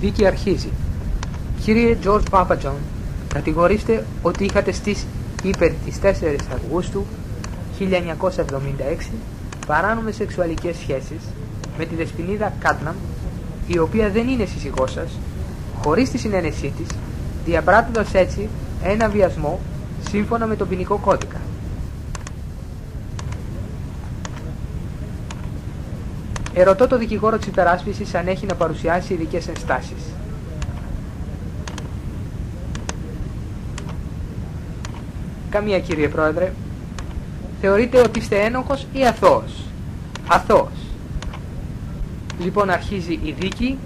δίκη αρχίζει. Κύριε George Papajohn, κατηγορείστε ότι είχατε στήσει υπέρ της 4 Αυγούστου 1976 παράνομες σεξουαλικές σχέσεις με τη δεσποινίδα Κάτναμ, η οποία δεν είναι σύζυγός σας, χωρίς τη συνένεσή της, διαπράττοντας έτσι ένα βιασμό σύμφωνα με τον ποινικό κώδικα. Ερωτώ το δικηγόρο της υπεράσπισης αν έχει να παρουσιάσει ειδικές ενστάσεις. Καμία, κύριε Πρόεδρε. Θεωρείτε ότι είστε ένοχος ή αθώος? Αθώος. Λοιπόν, αρχίζει η δίκη.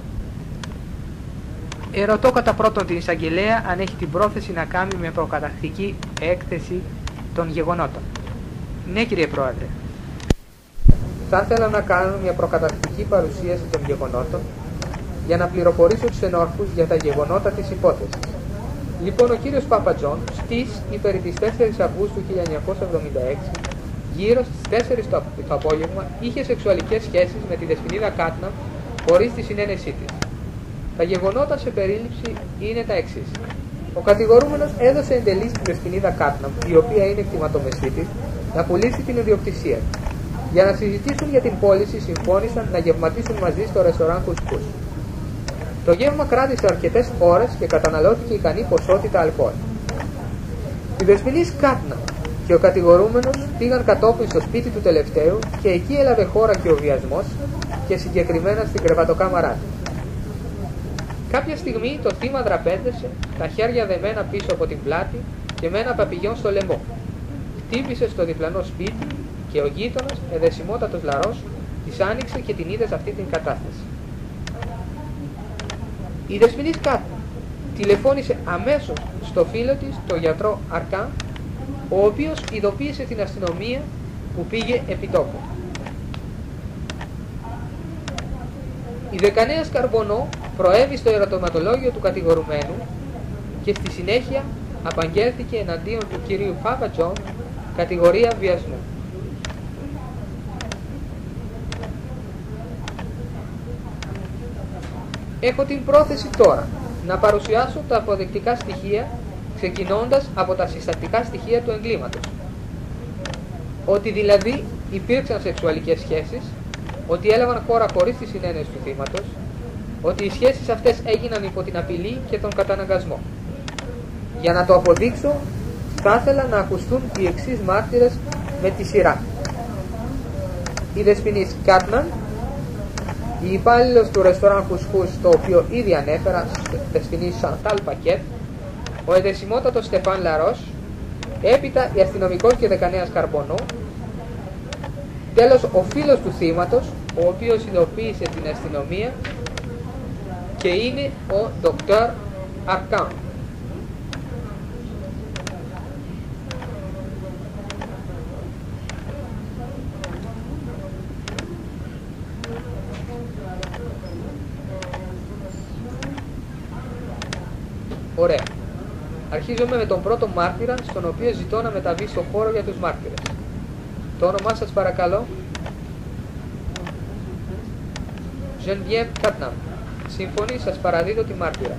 Ερωτώ κατά πρώτον την εισαγγελέα αν έχει την πρόθεση να κάνει με προκαταρκτική έκθεση των γεγονότων. Ναι, κύριε Πρόεδρε. Θα ήθελα να κάνω μια προκαταρκτική παρουσίαση των γεγονότων για να πληροφορήσω τους ενόρχους για τα γεγονότα της υπόθεσης. Λοιπόν, ο κύριος Papajohn στις υπέρ της 4 Αυγούστου 1976, γύρω στις 4 το απόγευμα, είχε σεξουαλικές σχέσεις με τη δεσποινίδα Κάτναμ χωρίς τη συνένεσή της. Τα γεγονότα σε περίληψη είναι τα εξής. Ο κατηγορούμενος έδωσε εντελή στη δεσποινίδα Κάτναμ, η οποία είναι κτηματομεσή της, να πουλήσει την ιδιοκτησία. Για να συζητήσουν για την πώληση, συμφώνησαν να γευματίσουν μαζί στο ρεστοράν Κουσκούς. Το γεύμα κράτησε αρκετές ώρες και καταναλώθηκε ικανή ποσότητα αλκοόλ. Οι δεσποινείς Κάτναμ και ο κατηγορούμενος πήγαν κατόπιν στο σπίτι του τελευταίου και εκεί έλαβε χώρα και ο βιασμός, και συγκεκριμένα στην κρεβατοκάμαρά του. Κάποια στιγμή το θύμα δραπέτευσε, τα χέρια δεμένα πίσω από την πλάτη και με ένα παπηγιόν στο λαιμό. Χτύπησε στο διπλανό σπίτι και ο γείτονας, εδεσιμότατος λαρός, της άνοιξε και την είδε σε αυτή την κατάσταση. Η δεσποινής Κάτναμ τηλεφώνησε αμέσως στο φίλο της, τον γιατρό Αρκάν, ο οποίος ειδοποίησε την αστυνομία που πήγε επί τόπου. Η δεκανέα Σκαρμπονό προέβη στο ερωτηματολόγιο του κατηγορουμένου και στη συνέχεια απαγγέλθηκε εναντίον του κυρίου Papajohn κατηγορία βιασμού. Έχω την πρόθεση τώρα να παρουσιάσω τα αποδεικτικά στοιχεία, ξεκινώντας από τα συστατικά στοιχεία του εγκλήματος. Ότι δηλαδή υπήρξαν σεξουαλικές σχέσεις, ότι έλαβαν χώρα χωρίς τη συνένεση του θύματος, ότι οι σχέσεις αυτές έγιναν υπό την απειλή και τον καταναγκασμό. Για να το αποδείξω, θα ήθελα να ακουστούν οι εξής μάρτυρες με τη σειρά. Η δεσποινής Κάτναμ, η υπάλληλος του ρεστοράν Κουσκούς, το οποίο ήδη ανέφερα, δεσποινής Σαντάλ Πακέτ, ο εδεσιμότατος Στεφάν Λαρός, έπειτα η αστυνομικός και δεκανέα Σκαρμπονό, τέλος ο φίλος του θύματος, ο οποίος ειδοποίησε την αστυνομία, και είναι ο Dr. Αρκάν. Ωραία. Αρχίζουμε με τον πρώτο μάρτυρα, στον οποίο ζητώ να μεταβεί στο χώρο για τους μάρτυρες. Το όνομά σας παρακαλώ? Geneviève Κάτναμ. Σύμφωνοι, σας παραδίδω τη μάρτυρα.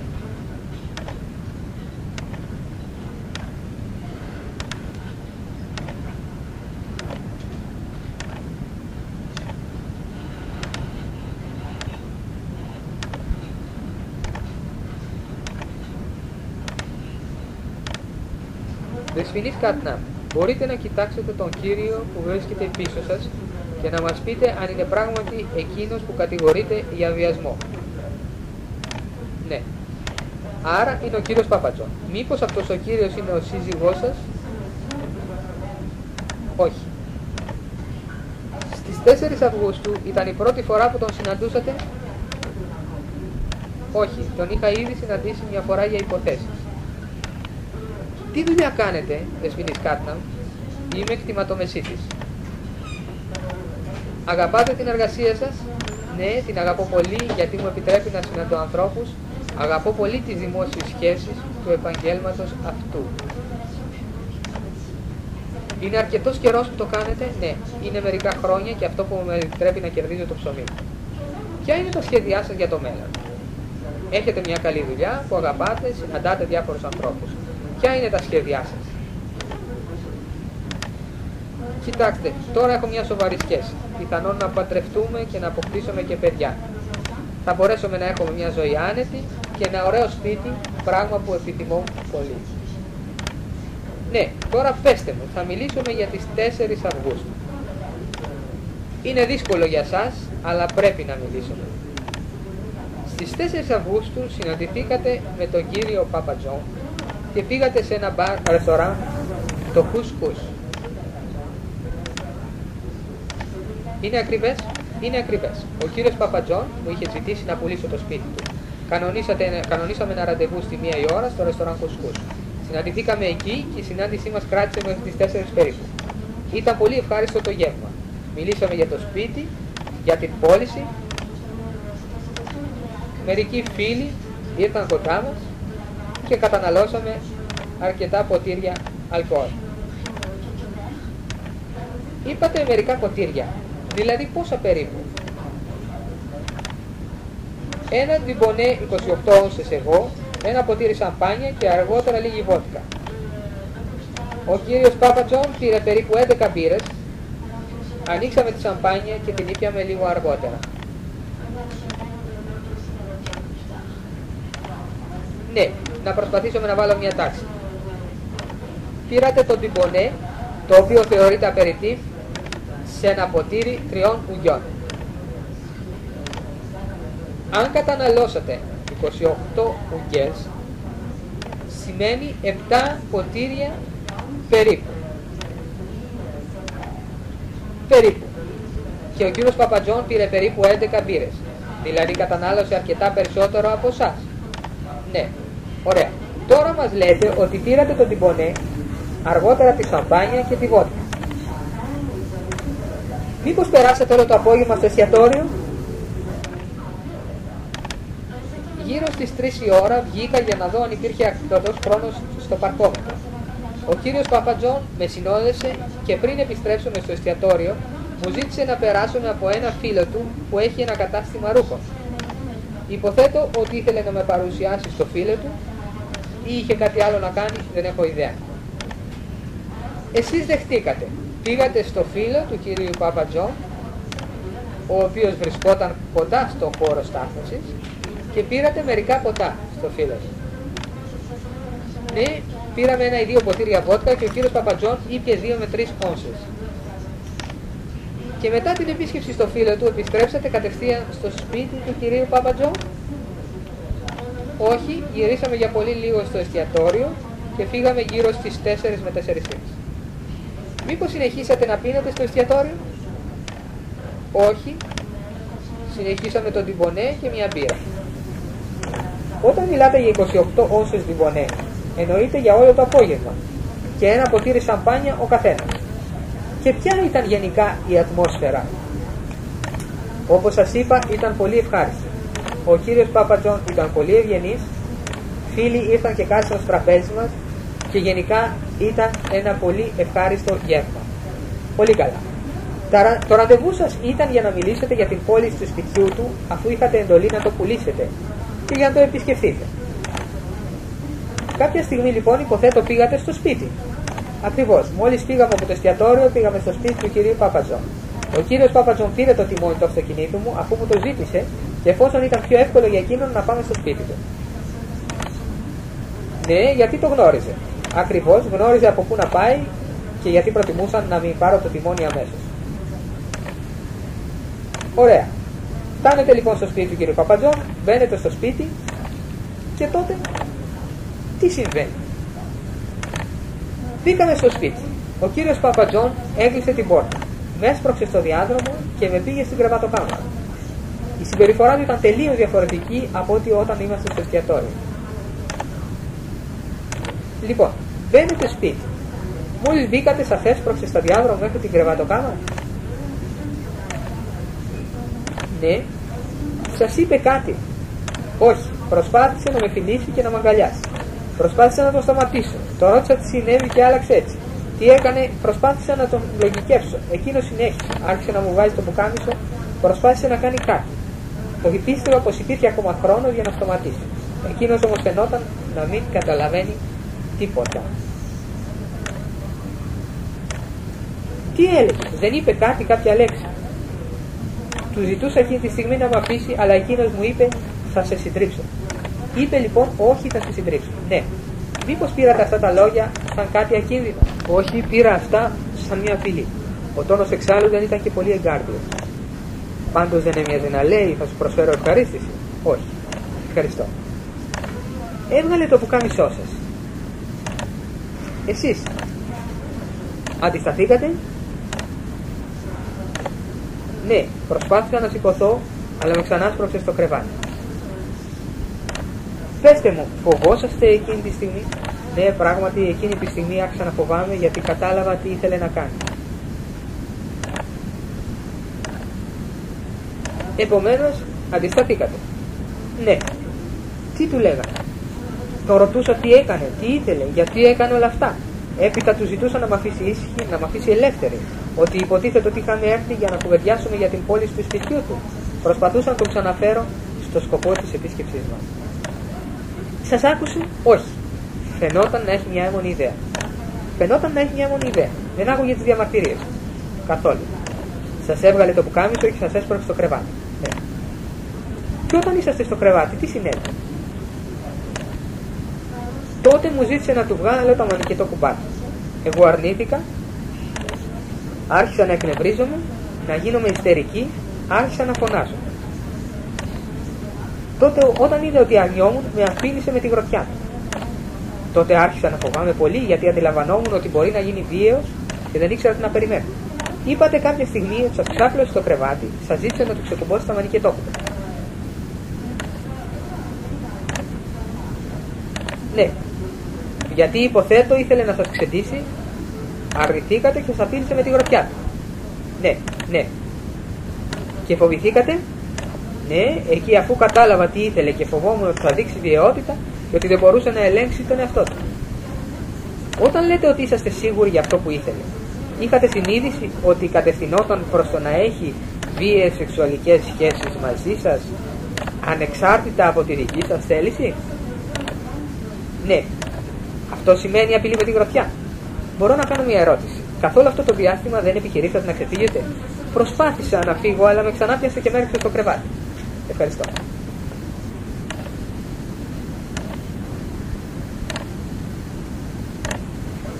Δεσποινής Κάτναμ, μπορείτε να κοιτάξετε τον κύριο που βρίσκεται πίσω σας και να μας πείτε αν είναι πράγματι εκείνος που κατηγορείται για βιασμό. Ναι. Άρα είναι ο κύριος Papajohn. Μήπως αυτός ο κύριος είναι ο σύζυγός σας? Όχι. Στις 4 Αυγούστου ήταν η πρώτη φορά που τον συναντούσατε? Όχι, τον είχα ήδη συναντήσει μια φορά για υποθέσεις. Τι δουλειά κάνετε, δεσποινής Κάτναμ? Είμαι κτηματομεσίτης. Αγαπάτε την εργασία σας? Ναι, την αγαπώ πολύ, γιατί μου επιτρέπει να συναντώ ανθρώπους. Αγαπώ πολύ τις δημόσιες σχέσεις του επαγγέλματος αυτού. Είναι αρκετός καιρός που το κάνετε? Ναι, είναι μερικά χρόνια, και αυτό που με επιτρέπει να κερδίζω το ψωμί μου. Ποια είναι τα σχέδιά σας για το μέλλον? Έχετε μια καλή δουλειά που αγαπάτε, συναντάτε διάφορους ανθρώπους. Ποια είναι τα σχέδιά σας? Κοιτάξτε, τώρα έχω μια σοβαρή σχέση. Πιθανόν να παντρευτούμε και να αποκτήσουμε και παιδιά. Θα μπορέσουμε να έχουμε μια ζωή άνετη και ένα ωραίο σπίτι, πράγμα που επιθυμώ πολύ. Ναι, τώρα πέστε μου, θα μιλήσουμε για τις 4 Αυγούστου. Είναι δύσκολο για σας, αλλά πρέπει να μιλήσουμε. Στις 4 Αυγούστου συναντηθήκατε με τον κύριο Παπατζόν και πήγατε σε ένα ρεστοράν, το Κουσκούς. Είναι ακριβές? Είναι ακριβές. Ο κύριος Παπατζόν μου είχε ζητήσει να πουλήσω το σπίτι του. Κανονίσαμε ένα ραντεβού στη 1 η ώρα στο ρεστοράν Κουσκούς. Συναντηθήκαμε εκεί και η συνάντησή μας κράτησε μέχρι τις 4 περίπου. Ήταν πολύ ευχάριστο το γεύμα. Μιλήσαμε για το σπίτι, για την πώληση. Μερικοί φίλοι ήρθαν κοντά μας και καταναλώσαμε αρκετά ποτήρια αλκοόλ. Είπατε μερικά ποτήρια, δηλαδή πόσα περίπου? Ένα ντιμπονέ 28 όνσες εγώ, ένα ποτήρι σαμπάνια και αργότερα λίγη βότκα. Ο κύριος Παπατζόν πήρε περίπου 11 μπύρες. Ανοίξαμε τη σαμπάνια και την ήπιαμε λίγο αργότερα. Ναι, να προσπαθήσουμε να βάλω μια τάξη. Πήρατε το ντιμπονέ, το οποίο θεωρείται απεριτίφ, σε ένα ποτήρι 3 ουγγιών. Αν καταναλώσατε 28 ουγγιές, σημαίνει 7 ποτήρια περίπου. Και ο κύριος Παπατζόν πήρε περίπου 11 μπύρες, δηλαδή κατανάλωσε αρκετά περισσότερο από εσάς. Ναι, ωραία. Τώρα μας λέτε ότι πήρατε το ντιμπονέ, αργότερα τη σαμπάνια και τη βότκα. Μήπως περάσατε όλο το απόγευμα στο εστιατόριο? Γύρω στις 3 η ώρα βγήκα για να δω αν υπήρχε αρκετός χρόνος στο παρκόμετρο. Ο κύριος Παπατζόν με συνόδευσε και πριν επιστρέψουμε στο εστιατόριο μου ζήτησε να περάσουμε από ένα φίλο του που έχει ένα κατάστημα ρούχων. Υποθέτω ότι ήθελε να με παρουσιάσει στο φίλο του ή είχε κάτι άλλο να κάνει, δεν έχω ιδέα. Εσείς δεχτήκατε, πήγατε στο φίλο του κυρίου Παπατζόν, ο οποίος βρισκόταν κοντά στο χώρο στάθμευσης, και πήρατε μερικά ποτά στο φίλο του. Ναι, πήραμε 1 ή 2 ποτήρια βότκα και ο κύριος Παπατζόν ήπιε 2 με 3 όνσες. Και μετά την επίσκεψη στο φίλο του επιστρέψατε κατευθείαν στο σπίτι του κυρίου Παπατζόν? Όχι, γυρίσαμε για πολύ λίγο στο εστιατόριο και φύγαμε γύρω στις 4 με 4:30. Μήπως συνεχίσατε να πίνετε στο εστιατόριο? Όχι, συνεχίσαμε τον ντιμπονέ και μια μπύρα. Όταν μιλάτε για 28 όνσες ντιμπονέ, εννοείται για όλο το απόγευμα και ένα ποτήρι σαμπάνια ο καθένας. Και ποια ήταν γενικά η ατμόσφαιρα? Όπως σας είπα, ήταν πολύ ευχάριστη. Ο κύριος Παπατζόν ήταν πολύ ευγενής, φίλοι ήρθαν και κάθισαν στο τραπέζι μας και γενικά ήταν ένα πολύ ευχάριστο γεύμα. Πολύ καλά. Το ραντεβού σας ήταν για να μιλήσετε για την πώληση του σπιτιού του, αφού είχατε εντολή να το πουλήσετε και για να το επισκεφτείτε. Κάποια στιγμή λοιπόν υποθέτω πήγατε στο σπίτι. Ακριβώς, μόλις πήγαμε από το εστιατόριο πήγαμε στο σπίτι του κυρίου Παπατζόν. Ο κύριος Παπατζόν πήρε το τιμόνι του αυτοκινήτου μου αφού μου το ζήτησε και εφόσον ήταν πιο εύκολο για εκείνον να πάμε στο σπίτι του. Ναι, γιατί το γνώριζε. Ακριβώς, γνώριζε από πού να πάει και γιατί προτιμούσαν να μην πάρω το τιμόνι αμέσως. Ωραία. Φτάνετε λοιπόν στο σπίτι του κύριου Παπατζόν, μπαίνετε στο σπίτι και τότε τι συμβαίνει? Μπήκαμε στο σπίτι. Ο κύριος Παπατζόν έκλεισε την πόρτα. Με έσπρωξε στο διάδρομο και με πήγε στην κρεβατοκάμαρα. Η συμπεριφορά του ήταν τελείως διαφορετική από ό,τι όταν είμαστε στο εστιατόριο. Λοιπόν, μπαίνετε σπίτι. Μόλις μπήκατε, σας έσπρωξε στο διάδρομο μέχρι την κρεβατοκάμαρα? Ναι. Σας είπε κάτι? Όχι. Προσπάθησε να με φιλήσει και να με αγκαλιάσει. Προσπάθησα να τον σταματήσω. Το ρώτησα τι συνέβη και άλλαξε έτσι. Τι έκανε? Προσπάθησα να τον λογικεύσω. Εκείνο συνέχισε. Άρχισε να μου βάζει το πουκάμισο. Προσπάθησε να κάνει κάτι. Πίστευα πως υπήρχε ακόμα χρόνος για να σταματήσει. Εκείνος όμως φαινόταν να μην καταλαβαίνει τίποτα. Τι έλεγε, δεν είπε κάτι, κάποια λέξη. Του ζητούσα εκείνη τη στιγμή να με αφήσει, αλλά εκείνος μου είπε θα σε συντρίψω. Είπε λοιπόν όχι, θα σε συντρίψω. Ναι. Μήπως πήρατε αυτά τα λόγια σαν κάτι ακίνδυνο? Όχι, πήρα αυτά σαν μια απειλή. Ο τόνος εξάλλου δεν ήταν και πολύ εγκάρδιος. Πάντως δεν έμοιαζε να λέει θα σου προσφέρω ευχαρίστηση. Όχι. Ευχαριστώ. Έβγαλε το πουκάμισό σας. Εσείς αντισταθήκατε? Ναι, προσπάθησα να σηκωθώ, αλλά με ξανάσπρωξε στο κρεβάτι. Πέστε μου, φοβόσαστε εκείνη τη στιγμή? Ναι, πράγματι εκείνη τη στιγμή άρχισα να φοβάμαι, γιατί κατάλαβα τι ήθελε να κάνει. Επομένως, αντισταθήκατε? Ναι. Τι του λέγανε? Τον ρωτούσα τι έκανε, τι ήθελε, γιατί έκανε όλα αυτά. Έπειτα του ζητούσα να μ' αφήσει ήσυχη, να μ' αφήσει ελεύθερη. Ότι υποτίθεται ότι είχαμε έρθει για να κουβεντιάσουμε για την πόλη του σπιτιού του. Προσπαθούσα να τον ξαναφέρω στο σκοπό της επίσκεψής μας. Σας άκουσε? Όχι. Φαινόταν να έχει μια έμονη ιδέα. Δεν άκουγε τις διαμαρτυρίες. Καθόλου. Σας έβγαλε το πουκάμισο και σας έσπρωξε στο κρεβάτι. Ναι. Και όταν είσαστε στο κρεβάτι, τι συνέβη? Τότε μου ζήτησε να του βγάλω το μανικετό κουμπάκι. Εγώ αρνήθηκα, άρχισα να εκνευρίζομαι, να γίνομαι ιστερική, άρχισα να φωνάζω. Τότε όταν είδε ότι αρνιόμουν, με αφήνισε με τη γροθιά του. Τότε άρχισα να φοβάμαι πολύ, γιατί αντιλαμβανόμουν ότι μπορεί να γίνει βίαιος και δεν ήξερα τι να περιμένω. Είπατε κάποια στιγμή ότι σας ξάπλωσε στο κρεβάτι, σας ζήτησε να του ξεκουμπώσει τα μανικετόκουπα. Ναι. Γιατί υποθέτω ήθελε να σας ξεντήσει, αρνηθήκατε και σας αφήνισε με τη γροθιά του. Ναι. Και φοβηθήκατε? Ναι, εκεί αφού κατάλαβα τι ήθελε και φοβόμουν ότι θα δείξει βιαιότητα και ότι δεν μπορούσε να ελέγξει τον εαυτό του. Όταν λέτε ότι είσαστε σίγουροι για αυτό που ήθελε, είχατε συνείδηση ότι κατευθυνόταν προς το να έχει βίαιες σεξουαλικές σχέσεις μαζί σας, ανεξάρτητα από τη δική σας θέληση? Ναι. Αυτό σημαίνει απειλή με τη γροθιά. Μπορώ να κάνω μια ερώτηση. Καθ' όλο αυτό το διάστημα δεν επιχειρήσατε να ξεφύγετε? Προσπάθησα να φύγω, αλλά με ξανάπιασε και με έριξε στο κρεβάτι. Ευχαριστώ.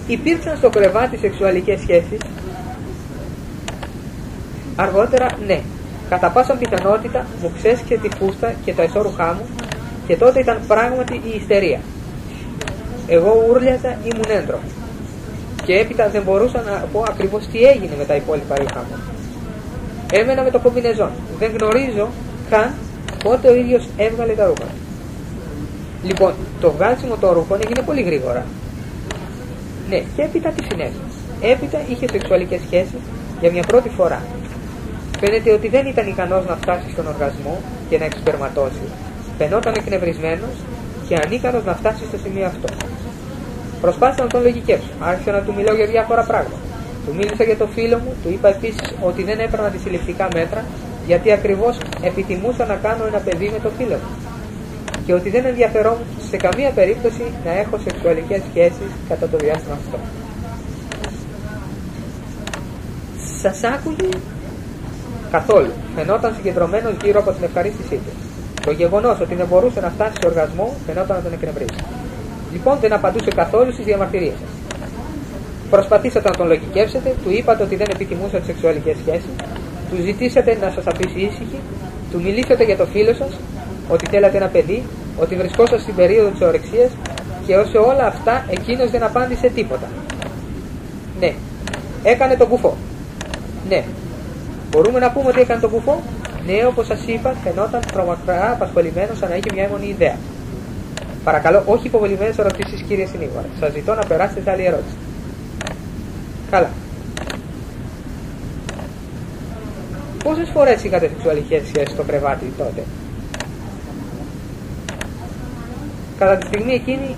Υπήρξαν στο κρεβάτι σεξουαλικές σχέσεις? Αργότερα, ναι. Κατά πάσα πιθανότητα μου ξέσχε τη φούστα και τα εσώρουχά μου και τότε ήταν πράγματι η ιστερία. Εγώ ούρλιαζα, ήμουν έντροφη. Και έπειτα δεν μπορούσα να πω ακριβώς τι έγινε με τα υπόλοιπα ρούχα μου. Έμενα με το κομπινεζόν. Δεν γνωρίζω καν πότε ο ίδιος έβγαλε τα ρούχα. Λοιπόν, το βγάλσιμο των ρούχων έγινε πολύ γρήγορα. Ναι, και έπειτα τι συνέβη? Έπειτα είχε σεξουαλικές σχέσεις για μια πρώτη φορά. Φαίνεται ότι δεν ήταν ικανός να φτάσει στον οργασμό και να εξπερματώσει. Φαινόταν εκνευρισμένος και ανίκανος να φτάσει στο σημείο αυτό. Προσπάθησα να τον λογικεύσω. Άρχισα να του μιλάω για διάφορα πράγματα. Του μίλησα για το φίλο μου, του είπα επίσης ότι δεν έπαιρνα αντισυλληπτικά μέτρα, γιατί ακριβώς επιτιμούσα να κάνω ένα παιδί με το φίλο μου. Και ότι δεν ενδιαφερόμουν σε καμία περίπτωση να έχω σεξουαλικές σχέσεις κατά το διάστημα αυτό. Σας άκουγε? Καθόλου. Φαινόταν συγκεντρωμένος γύρω από την ευχαρίστησή του. Το γεγονός ότι δεν μπορούσε να φτάσει σε οργασμό φαινόταν να τον εκνευρίσει. Λοιπόν, δεν απαντούσε καθόλου στις διαμαρτυρίες σας. Προσπαθήσατε να τον λογικεύσετε, του είπατε ότι δεν επιθυμούσε τις σεξουαλικές σχέσεις, του ζητήσατε να σας αφήσει ήσυχη, του μιλήσατε για το φίλο σας, ότι θέλατε ένα παιδί, ότι βρισκόσαστε στην περίοδο της ορεξίας και όσο όλα αυτά εκείνος δεν απάντησε τίποτα. Ναι. Έκανε τον κουφό. Ναι. Μπορούμε να πούμε ότι έκανε τον κουφό? Ναι, όπως σας είπα, φαινόταν τρομακτικά απασχολημένος σαν να είχε μια έμονη ιδέα. Παρακαλώ, όχι υποβολημένες ερωτήσεις, κύριε συνήγορα. Σας ζητώ να περάσετε σε άλλη ερώτηση. Καλά. Πόσες φορές είχατε σεξουαλικές σχέσεις στο κρεβάτι τότε? Κατά τη στιγμή εκείνη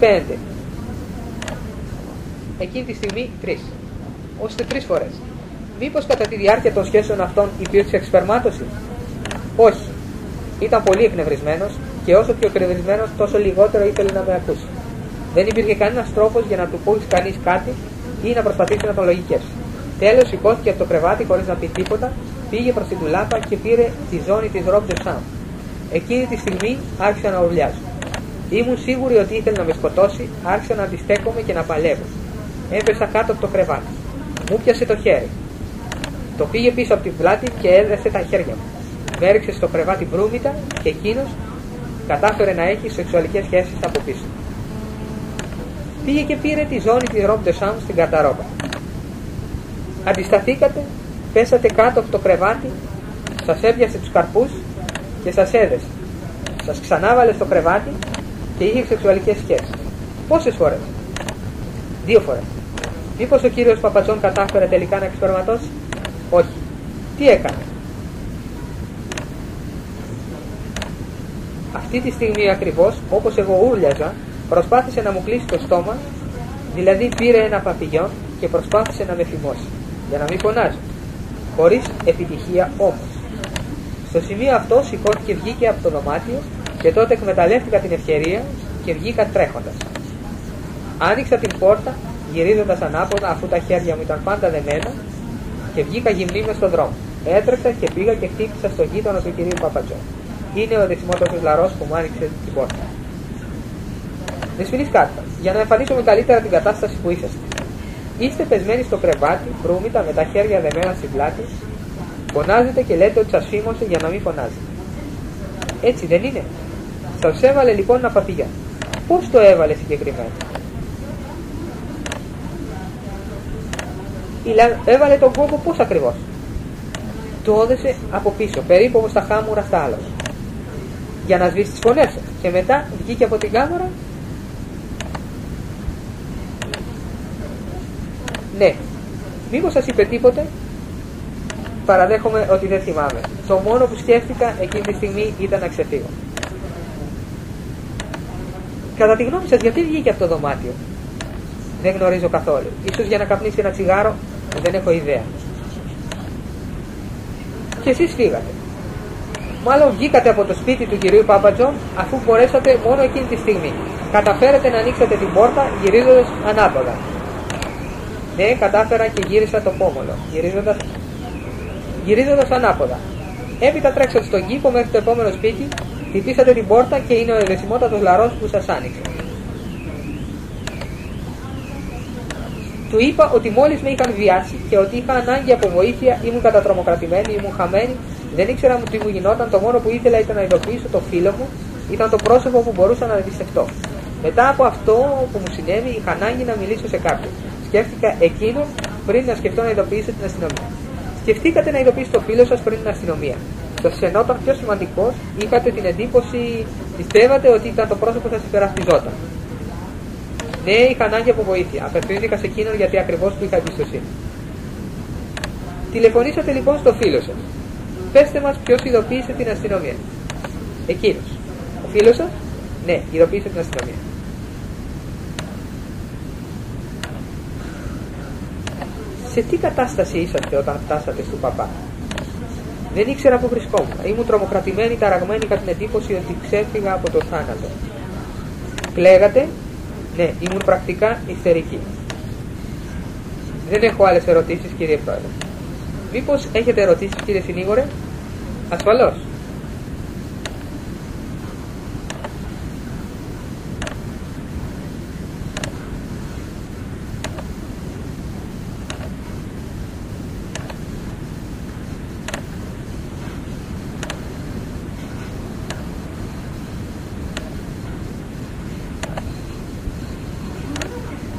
5. Εκείνη τη στιγμή 3. Ώστε 3 φορές. Μήπως κατά τη διάρκεια των σχέσεων αυτών υπήρξε εξπερμάτωση? Όχι. Ήταν πολύ εκνευρισμένος και όσο πιο εκνευρισμένος, τόσο λιγότερο ήθελε να με ακούσει. Δεν υπήρχε κανένας τρόπος για να του πει κανείς κάτι ή να προσπαθήσει να τον λογικεύσει. Τέλος, σηκώθηκε από το κρεβάτι χωρίς να πει τίποτα, πήγε προς την τουλάπα και πήρε τη ζώνη της Robe de Chambre. Εκείνη τη στιγμή άρχισα να ουρλιάζω. Ήμουν σίγουρη ότι ήθελε να με σκοτώσει, άρχισα να αντιστέκομαι και να παλεύω. Έπεσα κάτω από το κρεβάτι. Μου πιάσε το χέρι. Το πήγε πίσω από την πλάτη και έδεσε τα χέρια μου. Με έριξε στο κρεβάτι μπρούμητα και εκείνος κατάφερε να έχει σεξουαλικές σχέσεις από πίσω. Πήγε και πήρε τη ζώνη της Robe de Chambre στην καρταρόμπα. Αντισταθήκατε, πέσατε κάτω από το κρεβάτι, σας έπιασε τους καρπούς και σας έδεσε. Σας ξανάβαλε στο κρεβάτι και είχε σεξουαλικές σχέσεις. Πόσες φορές? 2 φορές. Μήπως ο κύριος Παπατζών κατάφερε τελικά να εξπερματώσει? Όχι. Τι έκανε? Αυτή τη στιγμή ακριβώς, όπως εγώ ούρλιαζα, προσπάθησε να μου κλείσει το στόμα, δηλαδή πήρε ένα παπηγιόν και προσπάθησε να με φημώσει, για να μην φωνάζω. Χωρίς επιτυχία όμως. Στο σημείο αυτό σηκώθηκε, βγήκε από το δωμάτιο και τότε εκμεταλλεύτηκα την ευκαιρία και βγήκα τρέχοντας. Άνοιξα την πόρτα, γυρίζοντας ανάποδα αφού τα χέρια μου ήταν πάντα δεμένα και βγήκα γυμνή μες στον δρόμο. Έτρεξα και πήγα και χτύπησα στο γείτονα του κυρίου Παπατζό. Είναι ο δεσιμότατος λαρός που μου άνοιξε την πόρτα. Δεσποινής κάρτα, για να εμφανίσουμε καλύτερα την κατάσταση που είσαστε. Είστε πεσμένοι στο κρεβάτι, μπρούμητα, με τα χέρια δεμένα στην πλάτη. Φωνάζετε και λέτε ότι σας φήμωσε για να μην φωνάζετε. Έτσι δεν είναι? Σας έβαλε λοιπόν ένα παπηγιόν. Πώς το έβαλε συγκεκριμένα? Έβαλε τον κόμπο πώς ακριβώς? Το έδεσε από πίσω, περίπου όπως τα χάμουρα στα άλογα, για να σβήσει τις φωνές σας. Και μετά βγήκε από την κάμαρα. Ναι. Μήπως σας είπε τίποτε? Παραδέχομαι ότι δεν θυμάμαι. Το μόνο που σκέφτηκα εκείνη τη στιγμή ήταν να ξεφύγω. Κατά τη γνώμη σας, γιατί βγήκε από το δωμάτιο? Δεν γνωρίζω καθόλου. Ίσως για να καπνίσει ένα τσιγάρο, δεν έχω ιδέα. Και εσείς φύγατε. Μάλλον βγήκατε από το σπίτι του κυρίου Παπατζόν αφού μπορέσατε μόνο εκείνη τη στιγμή. Καταφέρετε να ανοίξετε την πόρτα γυρίζοντας ανάποδα. Ναι, κατάφερα και γύρισα το πόμολο, γυρίζοντας ανάποδα. Έπειτα τρέξατε στον κήπο μέχρι το επόμενο σπίτι, χτυπήσατε την πόρτα και είναι ο εδεσιμότατος λαρός που σας άνοιξε. Του είπα ότι μόλις με είχαν βιάσει και ότι είχα ανάγκη από βοήθεια, ήμουν κατατρομοκρατημένη, ήμουν χαμένη, δεν ήξερα τι μου γινόταν, το μόνο που ήθελα ήταν να ειδοποιήσω το φίλο μου, ήταν το πρόσωπο που μπορούσα να εμπιστευτώ. Μετά από αυτό που μου συνέβη, είχα ανάγκη να μιλήσω σε κάποιον. Σκέφτηκα εκείνο πριν να σκεφτώ να ειδοποιήσω την αστυνομία. Σκεφτήκατε να ειδοποιήσετε το φίλο σας πριν την αστυνομία. Σας φαινόταν πιο σημαντικός, είχατε την εντύπωση, πιστεύατε ότι ήταν το πρόσωπο που σας υπερασπιζόταν. Ναι, είχα ανάγκη από βοήθεια. Απευθύνθηκα σε εκείνον γιατί ακριβώς του είχα εμπιστοσύνη. Τηλεφωνήσατε λοιπόν στο φίλο σας. Πέστε μας ποιος ειδοποίησε την αστυνομία. Εκείνος. Ο φίλος σας? Ναι, ειδοποίησε την αστυνομία. Σε τι κατάσταση είσαστε όταν φτάσατε στον παπά? Δεν ήξερα που βρισκόμουν. Ήμουν τρομοκρατημένη, ταραγμένη, είχα την εντύπωση ότι ξέφυγα από το θάνατο. Κλαίγατε? Ναι, ήμουν πρακτικά ιστερική. Δεν έχω άλλες ερωτήσεις, κύριε Πρόεδρε. Μήπως έχετε ερωτήσεις, κύριε συνήγορε? Ασφαλώς.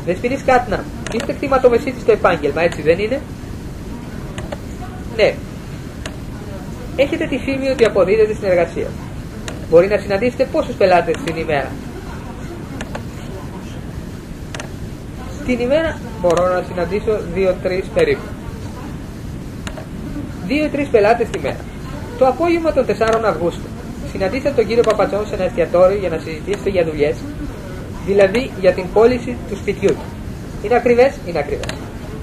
Δεσποινής Κάτνα, είστε κτηματομεσίτη στο επάγγελμα, έτσι δεν είναι? Ναι. Έχετε τη φήμη ότι αποδίδετε στην εργασία. Μπορεί να συναντήσετε πόσους πελάτες την ημέρα? Την ημέρα μπορώ να συναντήσω 2-3 περίπου. 2-3 πελάτες τη μέρα. Το απόγευμα των 4 Αυγούστου συναντήσατε τον κύριο Παπατζόν σε ένα εστιατόριο για να συζητήσετε για δουλειές, δηλαδή για την πώληση του σπιτιού του. Είναι ακριβές? Είναι ακριβές.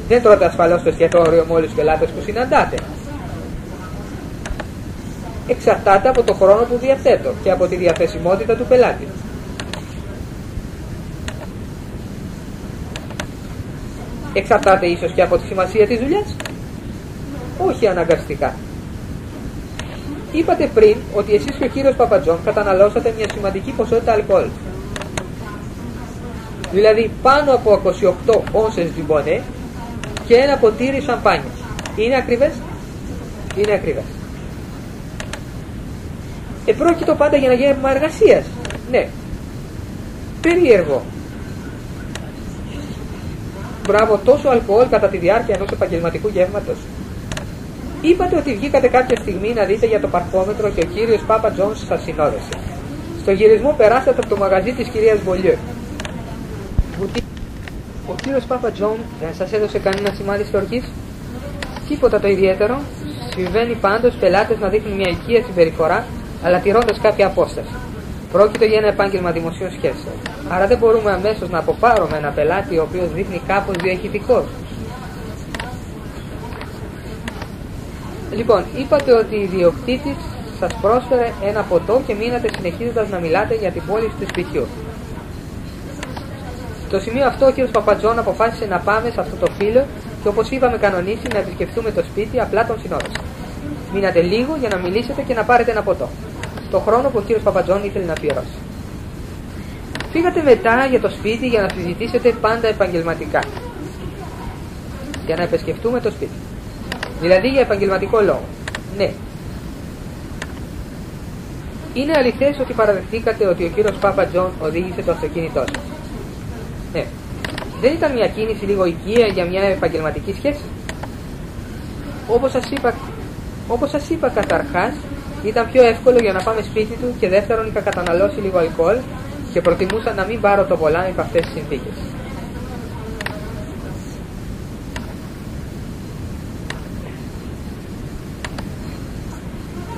Δεν τρώτε ασφαλώς στο εστιατόριο με όλους τους πελάτες που συναντάτε. εξαρτάται από το χρόνο που διαθέτω και από τη διαθεσιμότητα του πελάτη. Εξαρτάται ίσως και από τη σημασία της δουλειάς. Όχι αναγκαστικά. Είπατε πριν ότι εσείς και ο κύριος Παπατζόν καταναλώσατε μια σημαντική ποσότητα αλκοόλ. Δηλαδή πάνω από 28 όνσες Dubonnet και ένα ποτήρι σαμπάνιας. Είναι ακριβές? Είναι ακριβές. Επρόκειτο πάντα για ένα γεύμα εργασίας. Ναι. Περίεργο. Μπράβο, τόσο αλκοόλ κατά τη διάρκεια ενός επαγγελματικού γεύματος. Είπατε ότι βγήκατε κάποια στιγμή να δείτε για το παρκόμετρο και ο κύριος Πάπα Τζόνς σας συνόδεσε. Στο γυρισμό περάσατε από το μαγαζί της κυρίας Μπολιέ. Ο κύριος Πάπα Τζόν δεν σας έδωσε κανένα σημάδι στοργής? Τίποτα το ιδιαίτερο. Συμβαίνει πάντως πελάτες να δείχνουν μια οικία συμπεριφορά, αλλά τηρώντας κάποια απόσταση. Πρόκειται για ένα επάγγελμα δημοσίων σχέσεων. Άρα δεν μπορούμε αμέσως να αποπάρουμε ένα πελάτη ο οποίος δείχνει κάπως διοικητικός. Λοιπόν, είπατε ότι η ιδιοκτήτης σας πρόσφερε ένα ποτό και μείνατε συνεχίζοντας να μιλάτε για την πώληση του σπιτιού. Στο σημείο αυτό ο κ. Παπατζόν αποφάσισε να πάμε σε αυτό το φύλλο και όπως είπαμε κανονίσει να επισκεφτούμε το σπίτι, απλά τον συνόδεσε. Μείνατε λίγο για να μιλήσετε και να πάρετε ένα ποτό. Το χρόνο που ο κ. Παπατζόν ήθελε να αφιερώσει. Φύγατε μετά για το σπίτι για να συζητήσετε πάντα επαγγελματικά. Για να επισκεφτούμε το σπίτι. Δηλαδή για επαγγελματικό λόγο. Ναι. Είναι αληθές ότι παραδεχτήκατε ότι ο κύριος Πάπα Τζον οδήγησε το αυτοκίνητό σας? Ναι. Δεν ήταν μια κίνηση λίγο οικία για μια επαγγελματική σχέση? Όπως σας είπα καταρχάς, ήταν πιο εύκολο για να πάμε σπίτι του και δεύτερον είχα καταναλώσει λίγο αλκοόλ και προτιμούσα να μην πάρω το βολάν υπ' αυτές τις συνθήκες.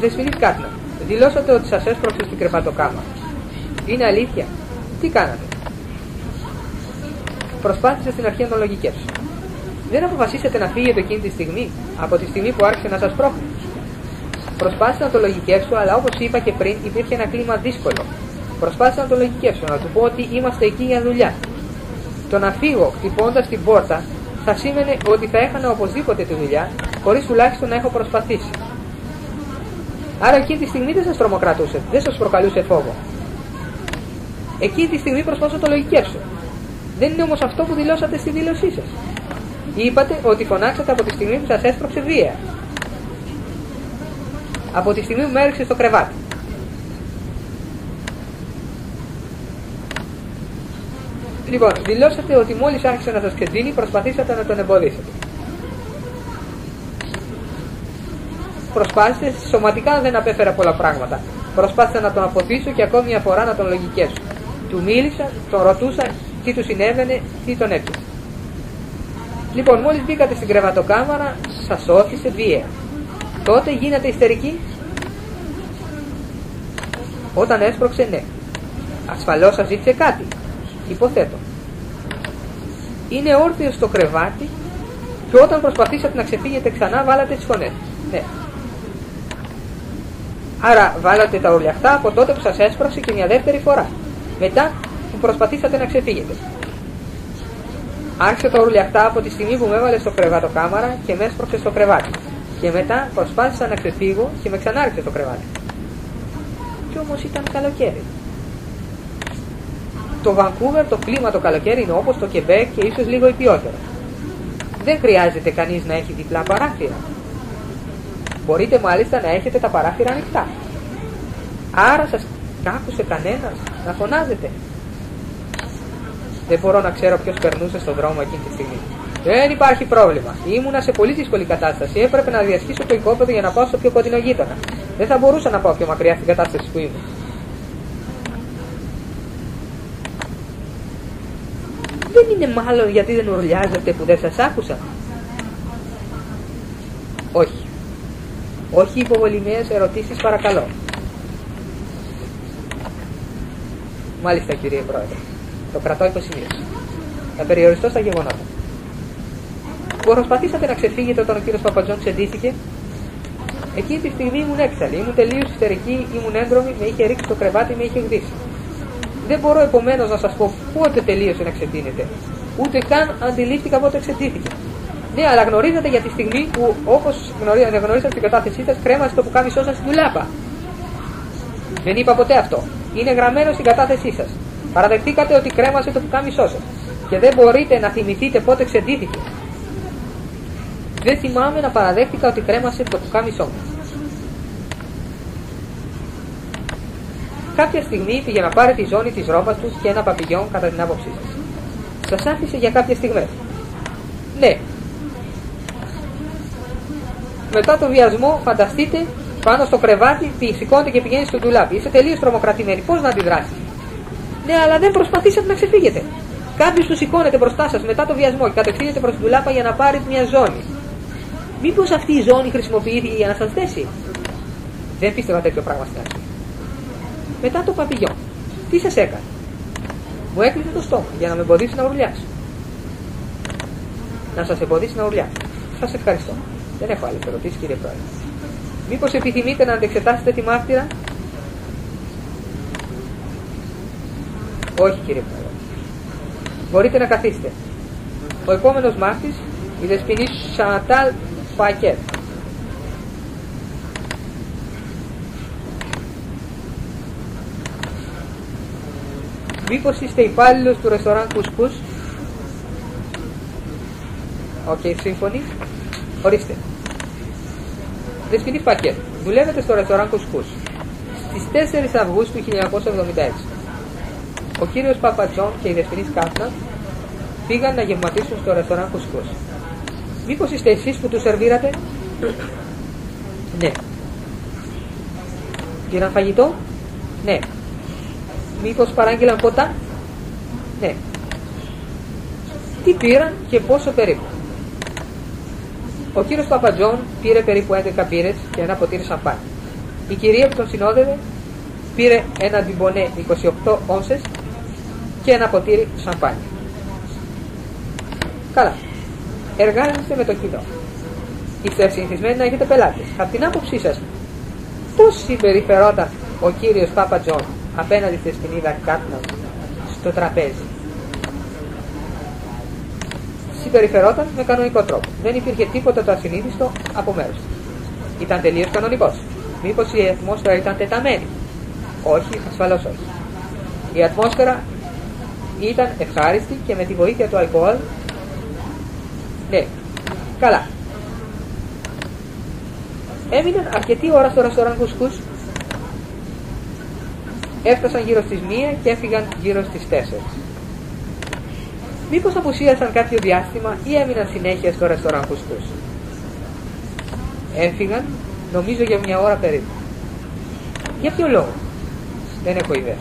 Δεσποινής Κάτνα, δηλώσατε ότι σας έσπρωξε στην κρεβατοκάμα. Είναι αλήθεια? Τι κάνατε? Προσπάθησε στην αρχή να τον λογικεύσει. Δεν αποφασίσατε να φύγετε εκείνη τη στιγμή, από τη στιγμή που άρχισε να σας πρόχνει? Προσπάθησα να το λογικεύσω, αλλά όπως είπα και πριν, υπήρχε ένα κλίμα δύσκολο. Προσπάθησα να το λογικεύσω, να του πω ότι είμαστε εκεί για δουλειά. Το να φύγω χτυπώντας την πόρτα θα σήμαινε ότι θα έχανα οπωσδήποτε τη δουλειά, χωρίς τουλάχιστον να έχω προσπαθήσει. Άρα εκείνη τη στιγμή δεν σας τρομοκρατούσε, δεν σας προκαλούσε φόβο. Εκείνη τη στιγμή προσπαθώ να το λογικεύσω. Δεν είναι όμως αυτό που δηλώσατε στη δήλωσή σας. Είπατε ότι φωνάξατε από τη στιγμή που σας έστρωξε βία. Από τη στιγμή που με έριξε στο κρεβάτι. Λοιπόν, δηλώσατε ότι μόλις άρχισε να σας ξεντίνει, προσπαθήσατε να τον εμποδίσετε. Προσπάθησε, σωματικά δεν απέφερα πολλά πράγματα. Προσπάθησα να τον αποθήσω και ακόμη μια φορά να τον λογικεύσω. Του μίλησα, τον ρωτούσα τι του συνέβαινε, τι τον έπιασε. Λοιπόν, μόλις μπήκατε στην κρεβατοκάμαρα, σας όθησε βία. Τότε γίνατε ιστερική? Όταν έσπρωξε, ναι. Ασφαλώς σας ζήτησε κάτι. Υποθέτω. Είναι όρθιος στο κρεβάτι και όταν προσπαθήσατε να ξεφύγετε ξανά βάλατε τις φωνές. Ναι. Άρα βάλατε τα ουρλιαχτά από τότε που σας έσπρωξε και μια δεύτερη φορά. Μετά που προσπαθήσατε να ξεφύγετε. Άρχισε τα ουρλιαχτά από τη στιγμή που με έβαλε στο κρεβατοκάμαρα και με έσπρωξε στο κρεβάτι. Και μετά προσπάθησα να ξεφύγω και με ξανάρχισε στο κρεβάτι. Κι όμως ήταν καλοκαίρι. Το Βανκούβερ το κλίμα το καλοκαίρι είναι όπως το Κεμπέκ και ίσως λίγο υπιότερο. Δεν χρειάζεται κανείς να έχει διπλά παράθυρα. Μπορείτε μάλιστα να έχετε τα παράθυρα ανοιχτά. Άρα σας άκουσε κανένας να φωνάζετε? Δεν μπορώ να ξέρω ποιος περνούσε στον δρόμο εκείνη τη στιγμή. Δεν υπάρχει πρόβλημα. Ήμουνα σε πολύ δύσκολη κατάσταση. Έπρεπε να διασχίσω το οικόπεδο για να πάω στο πιο κοντινό γείτονα. Δεν θα μπορούσα να πάω πιο μακριά στην κατάσταση που ήμουν. Δεν είναι μάλλον γιατί δεν ουρλιάζετε που δεν σας άκουσα? Όχι. Όχι υποβολημένες ερωτήσεις παρακαλώ. Μάλιστα κύριε Πρόεδρε. Το κρατώ υποσημείωση. Θα περιοριστώ στα γεγονότα. Προσπαθήσατε να ξεφύγετε όταν ο κύριος Παπατζόν ξεντήθηκε? Εκείνη τη στιγμή ήμουν έξαλλη, ήμουν τελείως ιστερική, ήμουν έντρομη, με είχε ρίξει το κρεβάτι, με είχε γδίσει. Δεν μπορώ επομένως να σας πω πότε τελείωσε να ξετίνεται, ούτε καν αντιλήφθηκα πότε ξετήθηκε. Ναι, αλλά γνωρίζατε για τη στιγμή που, όπως γνωρίζατε την κατάθεσή σας, κρέμασε το πουκάμισό σας στην ντουλάπα. Δεν είπα ποτέ αυτό. Είναι γραμμένο στην κατάθεσή σας. Παραδεχτήκατε ότι κρέμασε το πουκάμισό σας και δεν μπορείτε να θυμηθείτε πότε ξεντήθηκε. Δεν θυμάμαι να παραδέχτηκα ότι κρέμασε το πουκάμισό μου. Κάποια στιγμή πήγε να πάρει τη ζώνη της ρόμπας του και ένα παπηγιόν κατά την άποψή σας. Σας άφησε για κάποιες στιγμές. Ναι. Μετά το βιασμό, φανταστείτε, πάνω στο κρεβάτι, σηκώνεται και πηγαίνει στο ντουλάπι. Είστε τελείως τρομοκρατημένοι. Πώς να αντιδράσετε? Ναι, αλλά δεν προσπαθήσατε να ξεφύγετε. Κάποιος που σηκώνεται μπροστά σας μετά το βιασμό και κατευθύνεται προς την ντουλάπα για να πάρει μια ζώνη. Μήπως αυτή η ζώνη χρησιμοποιήθηκε για να σας δέσει? Δεν πίστευα τέτοιο πράγμα στην αρχή. Μετά το παπηγιόν, τι σας έκανε? Μου έκλεισε το στόμα για να με εμποδίσει να ουρλιάσω. Να σας εμποδίσει να ουρλιάσω. Σας ευχαριστώ. Δεν έχω άλλες ερωτήσεις, κύριε Πρόεδρε. Μήπως επιθυμείτε να αντεξετάσετε τη μάρτυρα? Όχι, κύριε Πρόεδρε. Μπορείτε να καθίσετε. Ο επόμενος μάρτης, η δεσποινή Σαντάλ Πακέτ. Μήπως είστε υπάλληλος του ρεστοράν Κουσκούς? Οκ, σύμφωνοι. Ορίστε. Δεσποινή Πακέτ. Δουλεύετε στο ρεστοράν Κουσκούς. Στις 4 Αυγούστου 1976. Ο κύριος Παπατζόν και η δεσποινή Κάτνα πήγαν να γευματίσουν στο ρεστοράν Κουσκούς. Μήπως είστε εσείς που τους σερβίρατε? Ναι. Πήραν φαγητό? Ναι. Μήπως παράγγειλαν ποτά? Ναι. Τι πήραν και πόσο περίπου? Ο κύριος Παπατζόν πήρε περίπου 11 μπύρες και ένα ποτήρι σαμπάνι. Η κυρία που τον συνόδευε πήρε ένα ντιμπονέ 28 όνσες και ένα ποτήρι σαμπάνι. Καλά. Εργάζεστε με το κοινό. Είστε συνηθισμένοι να έχετε πελάτες. Από την άποψή σας, πώς συμπεριφερόταν ο κύριος Παπατζόν απέναντι στη δεσποινίδα Κάτνα στο τραπέζι? Συμπεριφερόταν με κανονικό τρόπο. Δεν υπήρχε τίποτα το ασυνήθιστο από μέρους του. Ήταν τελείως κανονικός. Μήπως η ατμόσφαιρα ήταν τεταμένη? Όχι, ασφαλώς όχι. Η ατμόσφαιρα ήταν ευχάριστη και με τη βοήθεια του αλκοόλ. Ναι, καλά. Έμειναν αρκετή ώρα στο ρεστοράν Κουσκούς. Έφτασαν γύρω στις 1 και έφυγαν γύρω στις 4. Μήπως απουσίασαν κάποιο διάστημα ή έμειναν συνέχεια στο ρεστοράν Κουσκούς? Έφυγαν, νομίζω για 1 ώρα περίπου. Για ποιο λόγο? Δεν έχω ιδέα.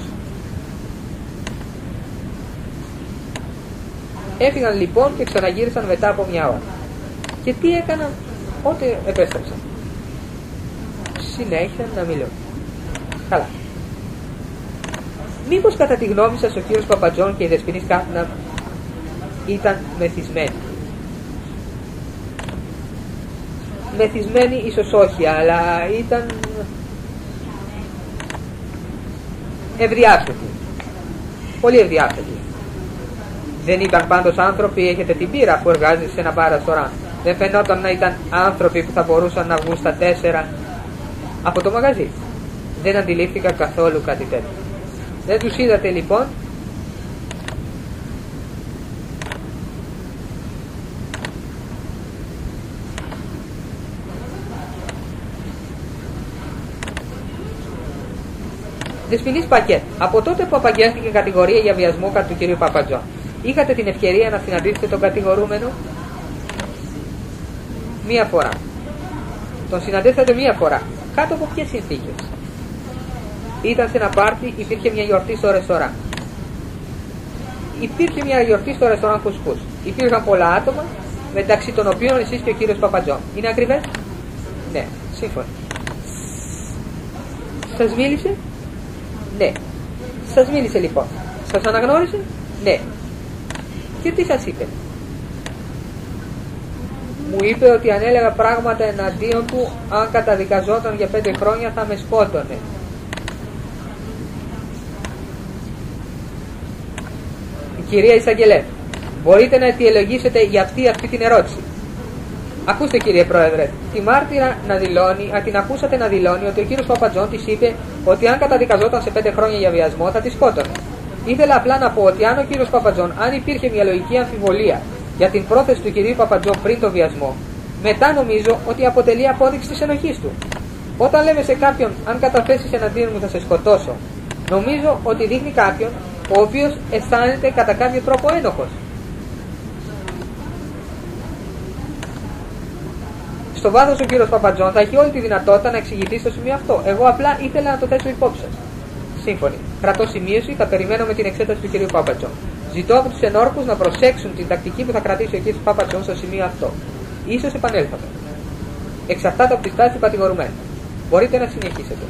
Έφυγαν λοιπόν και ξαναγύρισαν μετά από 1 ώρα. Και τι έκαναν όταν επέστρεψαν? Συνέχισαν να μιλούν. Καλά. Μήπως κατά τη γνώμη σας ο κύριος Παπατζόν και η δεσποινή Κάτνα ήταν μεθυσμένοι? Μεθυσμένοι ίσως όχι, αλλά ήταν ευδιάθετοι. Πολύ ευδιάθετοι. Δεν ήταν πάντως άνθρωποι, έχετε την πείρα που εργάζεται σε ένα μπαρ ρεστοράν. Δεν φαινόταν να ήταν άνθρωποι που θα μπορούσαν να βγουν στα 4 από το μαγαζί. Δεν αντιλήφθηκα καθόλου κάτι τέτοιο. Δεν τους είδατε λοιπόν? Δεσποινής Πακέτ. Από τότε που απαγγέλθηκε κατηγορία για βιασμό κατά του κυρίου Παπατζόν, είχατε την ευκαιρία να συναντήσετε τον κατηγορούμενο? 1 φορά. Τον συναντήσατε 1 φορά. Κάτω από ποιες συνθήκες? Ήταν σε ένα πάρτι, υπήρχε μια γιορτή στο ρεστοράν. Υπήρχε μια γιορτή στο ρεστοράν Κουσκούς. Υπήρχαν πολλά άτομα, μεταξύ των οποίων εσείς και ο κύριος Παπατζόν. Είναι ακριβές? Ναι, σύμφωνα. Σας μίλησε? Ναι. Σας μίλησε λοιπόν. Σας αναγνώρισε? Ναι. Και τι σας είπε? μου είπε ότι αν έλεγα πράγματα εναντίον του, αν καταδικαζόταν για 5 χρόνια θα με σκότωνε. Κυρία Εισαγγελέα, μπορείτε να αιτιολογήσετε για αυτή την ερώτηση? Ακούστε κύριε Πρόεδρε, τη μάρτυρα να δηλώνει, την ακούσατε να δηλώνει ότι ο κύριος Παπατζών της είπε ότι αν καταδικαζόταν σε 5 χρόνια για βιασμό θα τη σκότωνε. Ήθελα απλά να πω ότι αν ο κύριος Παπατζών, αν υπήρχε μια λογική αμφιβολία για την πρόθεση του κυρίου Παπατζών πριν το βιασμό, μετά νομίζω ότι αποτελεί απόδειξη της ενοχής του. Όταν λέμε σε κάποιον, αν καταθέσεις εναντίον μου θα σε σκοτώσω, νομίζω ότι δείχνει κάποιον ο οποίος αισθάνεται κατά κάποιο τρόπο ένοχος. Στο βάθος ο κύριος Παπατζών θα έχει όλη τη δυνατότητα να εξηγηθεί στο σημείο αυτό. Εγώ απλά ήθελα να το θέσω υπόψη σας. Σύμφωνοι. Κρατώ σημείωση, θα περιμένω με την εξέταση του κυρίου Παπατζών. Ζητώ από τους ενόρκους να προσέξουν την τακτική που θα κρατήσει ο κύριος Παπατζών στο σημείο αυτό. Ίσως επανέλθουμε. Εξαρτάται από τη στάση του κατηγορουμένου. Μπορείτε να συνεχίσετε.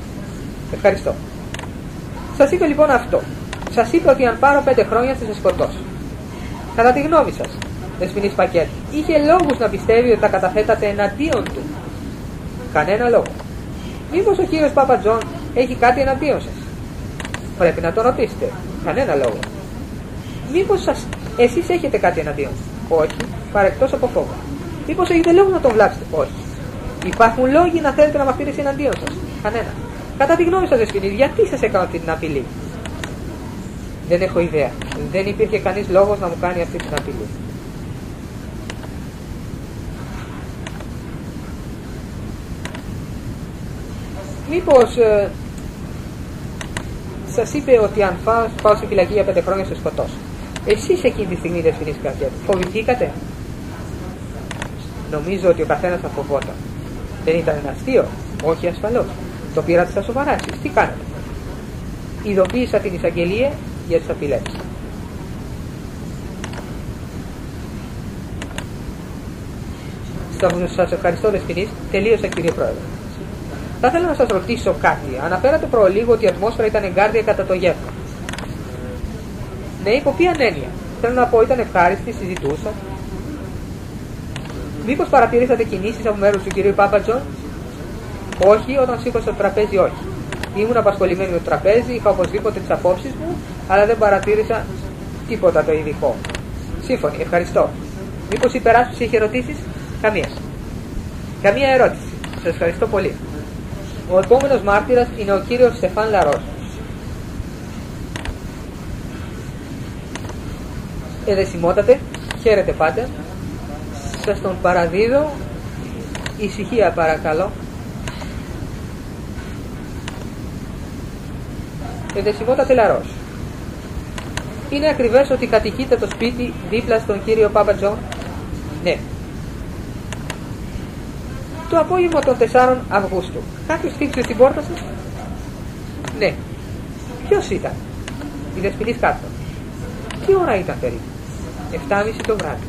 Ευχαριστώ. Σας είπε λοιπόν αυτό. Σας είπε ότι αν πάρω 5 χρόνια θα σε σκοτώσω. Κατά τη γνώμη σας, Δεσποινής Πακέτη, είχε λόγους να πιστεύει ότι τα καταθέτατε εναντίον του? Κανένα λόγο. Μήπως ο κύριος Παπατζών έχει κάτι εναντίον σας? Πρέπει να το ρωτήσετε. Κανένα λόγο. Μήπως εσείς έχετε κάτι εναντίον? Όχι, παρεκτός από φόβο. Μήπως έχετε λόγο να τον βλάψετε? Όχι. Υπάρχουν λόγοι να θέλετε να μαθαίνετε εναντίον σας? Κανένα. Κατά τη γνώμη σας, Δεσποινή, γιατί σας έκανα αυτή την απειλή? Δεν έχω ιδέα. Δεν υπήρχε κανείς λόγος να μου κάνει αυτή την απειλή. Μήπως σας είπε ότι αν πάω στη φυλακή για 5 χρόνια σε σκοτώσω? Εσείς εκείνη τη στιγμή, Δεσποινής Καρδιάτη, φοβηθήκατε? Νομίζω ότι ο καθένας θα φοβόταν. Δεν ήταν ένα αστείο? Όχι, ασφαλώς. Το πήρατε στα σοβαρά εσείς. Τι κάνατε? Ειδοποίησα την εισαγγελία για τις απειλές. Σας ευχαριστώ, Δεσποινής. Τελείωσα, κύριε Πρόεδρε. Θα ήθελα να σας ρωτήσω κάτι. Αναφέρατε προλίγο ότι η ατμόσφαιρα ήταν εγκάρδια κατά το γεύμα. Ναι, υπό ποιαν έννοια? Θέλω να πω, ήταν ευχάριστη, συζητούσα. Μήπως παρατηρήσατε κινήσεις από μέρους του κυρίου Παπατζών? Όχι, όταν σήκωσα το τραπέζι, όχι. Ήμουν απασχολημένη με το τραπέζι, είχα οπωσδήποτε τις απόψεις μου, αλλά δεν παρατήρησα τίποτα το ειδικό. Σύμφωνοι, ευχαριστώ. Μήπως η υπεράσπιση είχε ερωτήσεις? Καμία. Καμία ερώτηση. Σας ευχαριστώ πολύ. Ο επόμενος μάρτυρας είναι ο κύριος Στεφάν Λαρός. Εδεσιμότατε, χαίρετε πάτε. Σας τον παραδίδω. Ησυχία παρακαλώ. Εδεσιμότατε Λαρός. Είναι ακριβές ότι κατοικείτε το σπίτι δίπλα στον κύριο Παπατζόν? Ναι. Το απόγευμα των 4 Αυγούστου κάποιος χτύπησε στην πόρτα σας? Ναι. Ποιος ήταν? Η Δεσποινής Κάτω. Τι ώρα ήταν περίπου? 7:30 το βράδυ.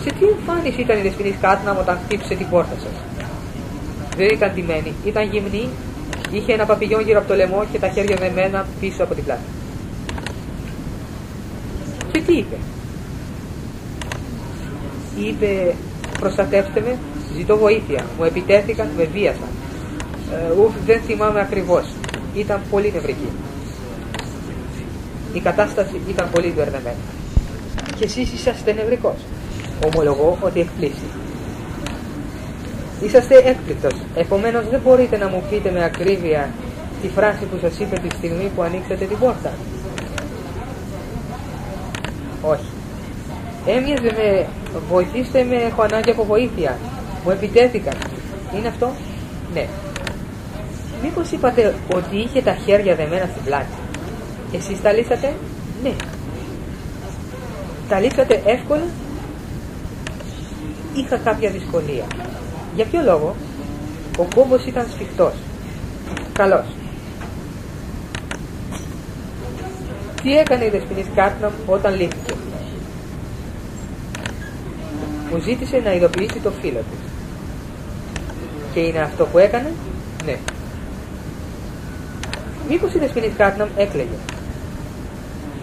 Σε τι εμφάνιση ήταν η Δεσποινής Κάτνα όταν χτύπησε την πόρτα σας? Δεν ήταν ντυμένη, ήταν γυμνή, είχε ένα παπηγιόν γύρω από το λαιμό και τα χέρια δεμένα πίσω από την πλάτη. Και τι είπε? Είπε, προστατεύστε με, ζητώ βοήθεια, μου επιτέθηκαν, με βίασαν. Δεν θυμάμαι ακριβώς, ήταν πολύ νευρική. Η κατάσταση ήταν πολύ μπερδεμένη. Και εσείς είσαστε νευρικός? Ομολογώ ότι εκπλήσει. Είσαστε έκπληκτος, επομένως δεν μπορείτε να μου πείτε με ακρίβεια τη φράση που σας είπε τη στιγμή που ανοίξατε την πόρτα? Όχι. Έμοιαζε με βοηθήστε με, έχω ανάγκη από βοήθεια, μου επιτέθηκαν. Είναι αυτό? Ναι. Μήπως είπατε ότι είχε τα χέρια δεμένα στην πλάτη? Εσείς τα λύσατε? Ναι. Τα λύσατε εύκολα? Είχα κάποια δυσκολία. Για ποιο λόγο? Ο κόμπος ήταν σφιχτός. Καλώς. Τι έκανε η Δεσποινής Κάτναμ όταν λύθηκε? Μου ζήτησε να ειδοποιήσει το φίλο της. Και είναι αυτό που έκανε? Ναι. Μήπως η Δεσποινής Κάτναμ έκλαιγε?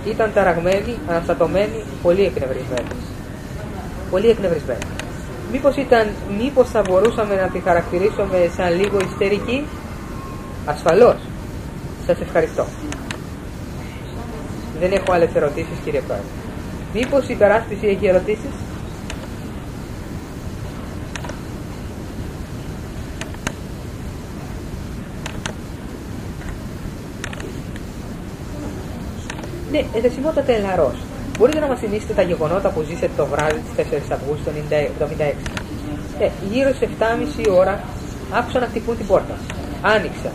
Ήταν ταραγμένη, αναστατωμένη, πολύ εκνευρισμένη. Πολύ εκνευρισμένη. Μήπως θα μπορούσαμε να τη χαρακτηρίσουμε σαν λίγο ιστερική? Ασφαλώς. Σας ευχαριστώ. Δεν έχω άλλες ερωτήσεις, κύριε Πρόεδρε. Μήπως η υπεράσπιση έχει ερωτήσεις? Ναι, εδεσιμότατε Ελαρός. Μπορείτε να μας θυμίσετε τα γεγονότα που ζήσετε το βράδυ της 4 Αυγούστου 1976? Γύρω στις 7.30 ώρα άκουσα να χτυπούν την πόρτα. Άνοιξα.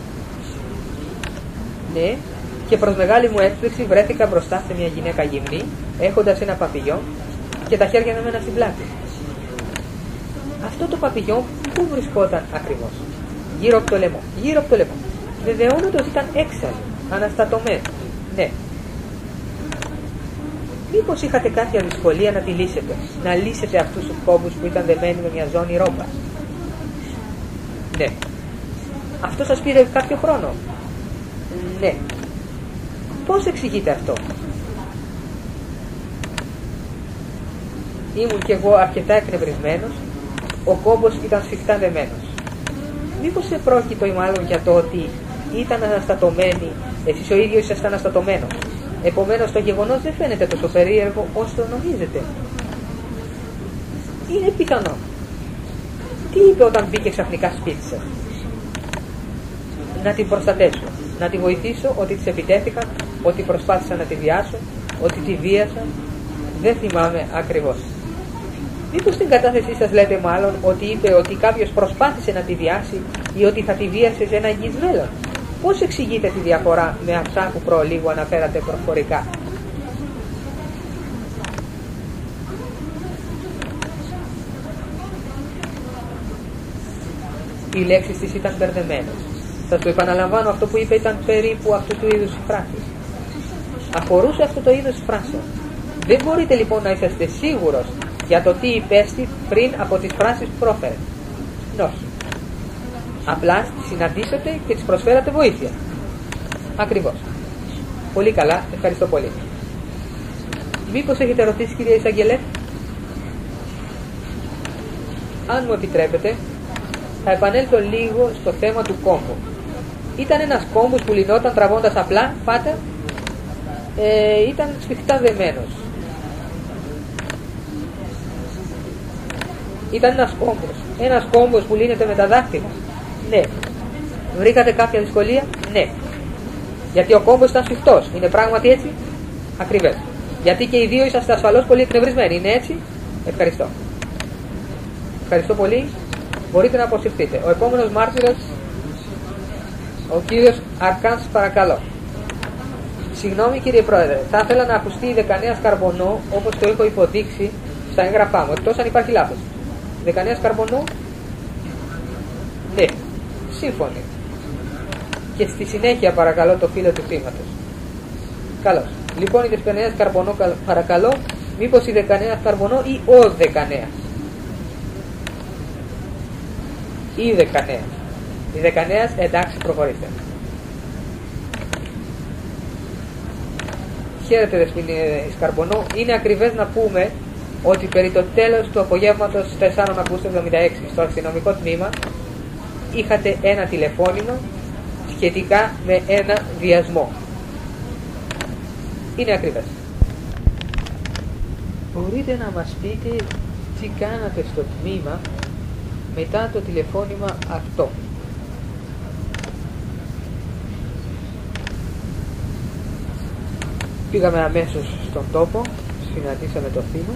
Ναι, και προς μεγάλη μου έκπληξη βρέθηκα μπροστά σε μια γυναίκα γυμνή, έχοντας ένα παπηγιόν και τα χέρια μένα στην πλάτη. Αυτό το παπηγιόν πού βρισκόταν ακριβώς? Γύρω από το λαιμό. Γύρω από το λαιμό. Βεβαιώνονται ότι ήταν έξαλλη, αναστατωμένη. Ναι. Μήπως είχατε κάποια δυσκολία να τη λύσετε, να λύσετε αυτούς τους κόμπους που ήταν δεμένοι με μια ζώνη ρόπα? Ναι. Αυτό σας πήρε κάποιο χρόνο? Ναι. Πώς εξηγείτε αυτό? Ήμουν κι εγώ αρκετά εκνευρισμένος, ο κόμπος ήταν σφιχτά δεμένος. Μήπως επρόκειτο ή μάλλον για το ότι ήταν αναστατωμένη, εσείς ο ίδιος ήσασταν αναστατωμένος? Επομένως το γεγονός δεν φαίνεται τόσο περίεργο όσο το νομίζετε. Είναι πιθανό. Τι είπε όταν μπήκε ξαφνικά σπίτι σας? Να την προστατέσω, να τη βοηθήσω, ότι της επιτέθηκαν, ότι προσπάθησαν να τη βιάσουν, ότι τη βίασαν? Δεν θυμάμαι ακριβώς. Μήπως στην κατάθεσή σας λέτε μάλλον ότι είπε ότι κάποιος προσπάθησε να τη βιάσει ή ότι θα τη βίασε σε ένα εγγύς μέλλον? Πώς εξηγείτε τη διαφορά με αυτά που προλίγου αναφέρατε προφορικά? Οι λέξεις της ήταν μπερδεμένες. Σας το επαναλαμβάνω, αυτό που είπε ήταν περίπου αυτού του είδους φράσεις. Αφορούσε αυτό το είδος φράσεων. Δεν μπορείτε λοιπόν να είσαστε σίγουρος για το τι υπέστη πριν από τις φράσεις που πρόφερε? Όχι. Απλά τις συναντήσατε και τις προσφέρατε βοήθεια. Ακριβώς. Πολύ καλά, ευχαριστώ πολύ. Μήπως έχετε ερωτήσει, κυρία Εισαγγελέα? Αν μου επιτρέπετε, θα επανέλθω λίγο στο θέμα του κόμπου. Ήταν ένας κόμπος που λυνόταν τραβώντας απλά, πάτα, ήταν σφιχτά δεμένος. Ήταν ένας κόμπος που λύνεται με τα δάχτυλα. Ναι. Βρήκατε κάποια δυσκολία? Ναι. Γιατί ο κόμπος ήταν σφιχτός. Είναι πράγματι έτσι? Ακριβές. Γιατί και οι δύο είσαστε ασφαλώς πολύ εκνευρισμένοι. Είναι έτσι? Ευχαριστώ. Ευχαριστώ πολύ. Μπορείτε να αποσυρθείτε. Ο επόμενος μάρτυρας, ο κύριος Αρκάνς, παρακαλώ. Συγγνώμη κύριε Πρόεδρε, θα ήθελα να ακουστεί η δεκανέα Καρμπονό όπως το έχω υποδείξει στα έγγραφά μου, εκτός αν υπάρχει λάθος. Δεκανέα Καρμπονό? Ναι. Σύμφωνοι. Και στη συνέχεια παρακαλώ το φύλλο του θύματος. Καλώς. Λοιπόν η δεκανέα Καρμπονό παρακαλώ, μήπως η δεκανέα Καρμπονό ή ο δεκανέας? Η δεκανέα. Η δεκανέας, εντάξει, προχωρήστε. Χαίρετε δεσποινή Σκαρμπονό. Είναι ακριβές να πούμε ότι περί το τέλος του απογεύματος 4 Αυγούστου 1976 στο αστυνομικό τμήμα είχατε ένα τηλεφώνημα σχετικά με ένα βιασμό. Είναι ακριβές. Μπορείτε να μας πείτε τι κάνατε στο τμήμα μετά το τηλεφώνημα αυτό? Πήγαμε αμέσως στον τόπο, συναντήσαμε το θύμα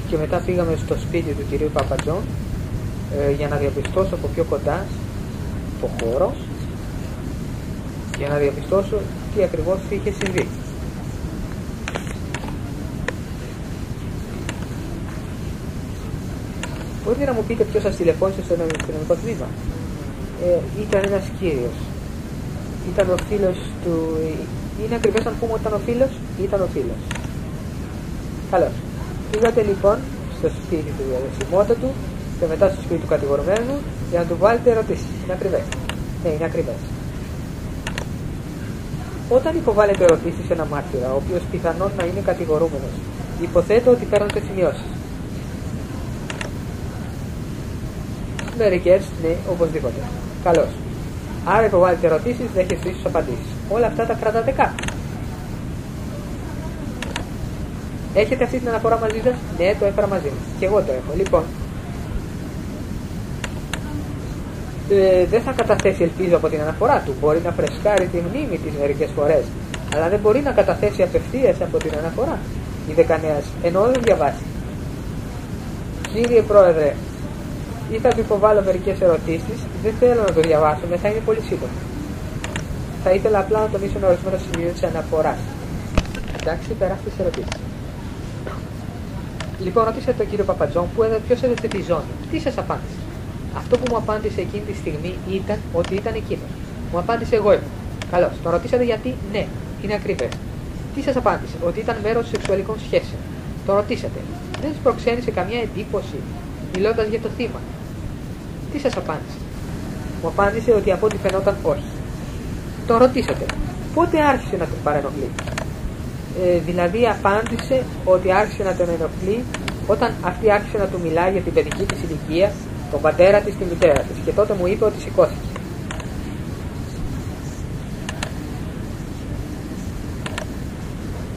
και μετά πήγαμε στο σπίτι του κυρίου Παπατζών για να διαπιστώσω από πιο κοντά το χώρο, για να διαπιστώσω τι ακριβώς είχε συμβεί. Μπορείτε να μου πείτε ποιος σας τηλεφώνησε στο αστυνομικό τμήμα? Ήταν ένας κύριος. Ήταν ο φίλος του... Είναι ακριβές αν πούμε ότι ήταν ο φίλος? Ήταν ο φίλος. Καλώς. Πήγατε λοιπόν στο σπίτι του διαδεσιμότατου και μετά στο σπίτι του κατηγορουμένου για να του βάλετε ερωτήσεις. Είναι ακριβές? Ναι, είναι ακριβές. Όταν υποβάλλετε ερωτήσεις σε ένα μάρτυρα, ο οποίος πιθανόν να είναι κατηγορούμενος, υποθέτω ότι παίρνετε σημειώσεις. Μερικές ναι, οπωσδήποτε. Καλώς. Άρα υποβάλλετε ερωτήσεις, δέχεστε ίσως απαντήσεις. Όλα αυτά τα κρατάτε κάτω. Έχετε αυτή την αναφορά μαζί σας? Ναι, το έφερα μαζί μου. Και εγώ το έχω. Λοιπόν, δεν θα καταθέσει, ελπίζω, από την αναφορά του. Μπορεί να φρεσκάρει τη μνήμη της μερικές φορές, αλλά δεν μπορεί να καταθέσει απευθείας από την αναφορά η δεκανέας, ενώ δεν διαβάσει. Κύριε Πρόεδρε, ή θα του υποβάλω μερικές ερωτήσεις, δεν θέλω να το διαβάσω, θα είναι πολύ σύντομο. Θα ήθελα απλά να τονίσω ένα ορισμένο σημείο της αναφοράς. Εντάξει, περάστε τις ερωτήσεις. Λοιπόν, ρωτήσατε τον κύριο Παπατζόν ποιος έδωσε τη ζώνη. Τι σας απάντησε? Αυτό που μου απάντησε εκείνη τη στιγμή ήταν ότι ήταν εκείνος. Μου απάντησε εγώ ήμουν. Καλώς. Τον ρωτήσατε γιατί? Ναι, είναι ακριβές. Τι σας απάντησε? Ότι ήταν μέρος σεξουαλικών σχέσεων. Τον ρωτήσατε. Δεν σας προξένησε καμιά εντύπωση μιλώντας για το θύμα? Τι σας απάντησε? Μου απάντησε ότι από ό,τι φαινόταν όχι. Τον ρωτήσατε. Πότε άρχισε να τον παρενοχλεί? Δηλαδή απάντησε ότι άρχισε να τον ενοχλεί όταν αυτή άρχισε να του μιλάει για την παιδική της ηλικία, τον πατέρα της, τη μητέρα της, και τότε μου είπε ότι σηκώθηκε.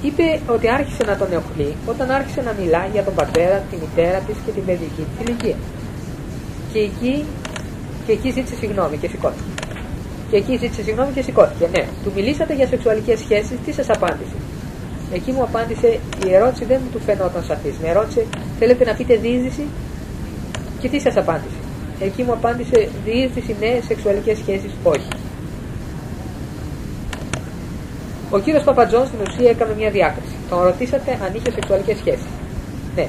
Είπε ότι άρχισε να τον ενοχλεί όταν άρχισε να μιλάει για τον πατέρα, τη μητέρα της και την παιδική της ηλικία. Και εκεί ζήτησε συγγνώμη και σηκώθηκε. Ναι, του μιλήσατε για σεξουαλικές σχέσεις, τι σας απάντησε? Εκεί μου απάντησε, η ερώτηση δεν του φαινόταν σαφής. Με ρώτησε, θέλετε να πείτε διείσδυση? Και τι σας απάντησε? Εκεί μου απάντησε, διείσδυση ναι, σεξουαλικές σχέσεις όχι. Ο κύριος Παπατζόν στην ουσία έκανε μια διάκριση. Τον ρωτήσατε αν είχε σεξουαλικές σχέσεις. Ναι.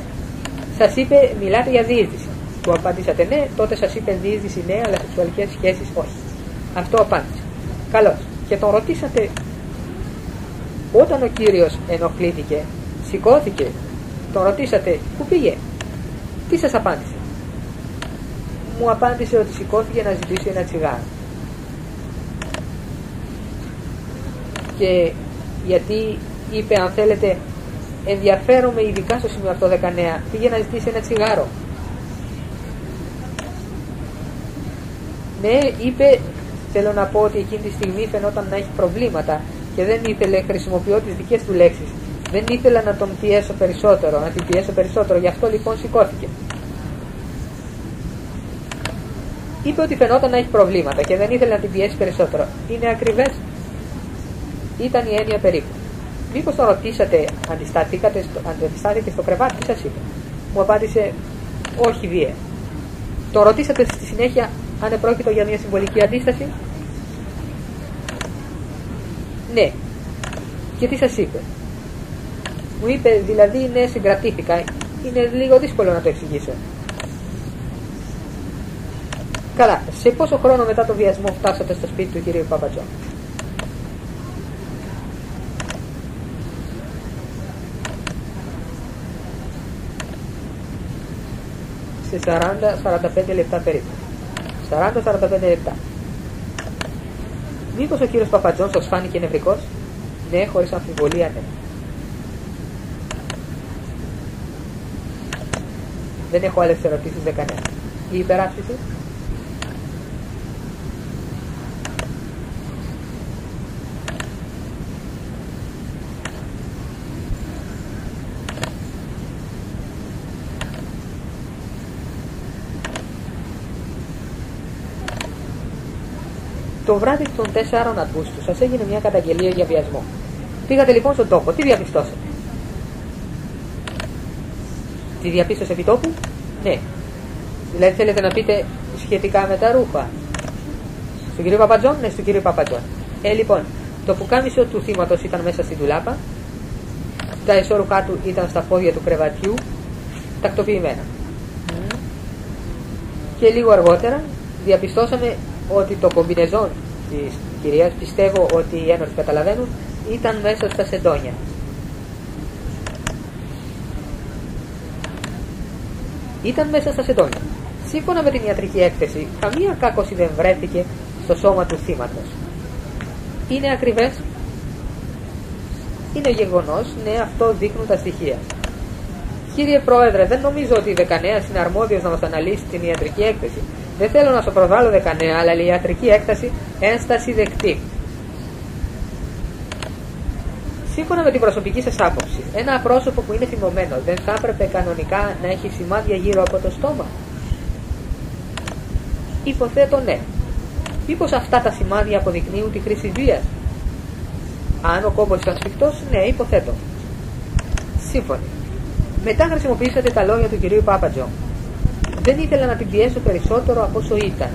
Σας είπε, μιλάτε για διείσδυση. Του απαντήσατε ναι, τότε σας είπε διείσδυση ναι, αλλά σεξουαλικές σχέσεις όχι. Αυτό απάντησε. Καλώς. Και τον ρωτήσατε, όταν ο κύριος ενοχλήθηκε, σηκώθηκε, τον ρωτήσατε πού πήγε? Τι σας απάντησε? Μου απάντησε ότι σηκώθηκε να ζητήσει ένα τσιγάρο. Και γιατί είπε, αν θέλετε, ενδιαφέρομαι ειδικά στο σημείο αυτό 19, πήγε να ζητήσει ένα τσιγάρο. Ναι, είπε, θέλω να πω ότι εκείνη τη στιγμή φαινόταν να έχει προβλήματα και δεν ήθελε, χρησιμοποιώ τις δικές του λέξεις, δεν ήθελα να τον πιέσω περισσότερο, να την πιέσω περισσότερο, γι' αυτό λοιπόν σηκώθηκε. Είπε ότι φαινόταν να έχει προβλήματα και δεν ήθελε να την πιέσει περισσότερο. Είναι ακριβές? Ήταν η έννοια περίπου. Μήπως τον ρωτήσατε, αντιστάθηκε στο κρεβάτι, τι σας είπε? Μου απάντησε, όχι βία. Τον ρωτήσατε στη συνέχεια αν επρόκειτο για μια συμβολική αντίσταση? Ναι. Και τι σας είπε? Μου είπε, δηλαδή ναι, συγκρατήθηκα. Είναι λίγο δύσκολο να το εξηγήσω. Καλά, σε πόσο χρόνο μετά το βιασμό φτάσατε στο σπίτι του κυρίου Παπατζόν? Σε 40-45 λεπτά περίπου. 40-45 λεπτά. Μήπως ο κύριος Παπατζόν σας φάνηκε νευρικός? Ναι, χωρίς αμφιβολία ναι. Δεν έχω άλλες ερωτήσεις, δεν κανένα. Η υπεράσπιση? Το βράδυ των 4 Αυγούστου σας έγινε μια καταγγελία για βιασμό. Πήγατε λοιπόν στον τόπο. Τι διαπιστώσατε? Τη διαπίστωσε επί τόπου? Ναι. Δηλαδή θέλετε να πείτε σχετικά με τα ρούχα? Στον κύριο Παπατζόν? Ναι, στον κύριο Παπατζόν. Λοιπόν, το πουκάμισο του θύματος ήταν μέσα στην ντουλάπα. Τα εσώρουχά του ήταν στα πόδια του κρεβατιού, τακτοποιημένα. Και λίγο αργότερα διαπιστώσαμε ότι το κομπινεζόν της κυρίας, πιστεύω ότι οι ένοροι καταλαβαίνουν, ήταν μέσα στα σεντόνια. Ήταν μέσα στα σεντόνια. Σύμφωνα με την ιατρική έκθεση, καμία κάκωση δεν βρέθηκε στο σώμα του θύματος. Είναι ακριβές? Είναι γεγονός, ναι, αυτό δείχνουν τα στοιχεία. Κύριε Πρόεδρε, δεν νομίζω ότι η δεκανέας είναι αρμόδιος να μας αναλύσει την ιατρική έκθεση. Δεν θέλω να σου προβάλλω δεκανέα, αλλά η ιατρική έκταση ένσταση δεκτή. Σύμφωνα με την προσωπική σας άποψη, ένα πρόσωπο που είναι θυμωμένο δεν θα έπρεπε κανονικά να έχει σημάδια γύρω από το στόμα? Υποθέτω ναι. Μήπως αυτά τα σημάδια αποδεικνύουν τη χρήση βίας? Αν ο κόμπος ήταν σφιχτός, ναι, υποθέτω. Σύμφωνοι. Μετά χρησιμοποιήσατε τα λόγια του κυρίου Πάπατζο. Δεν ήθελα να την πιέσω περισσότερο από όσο ήταν.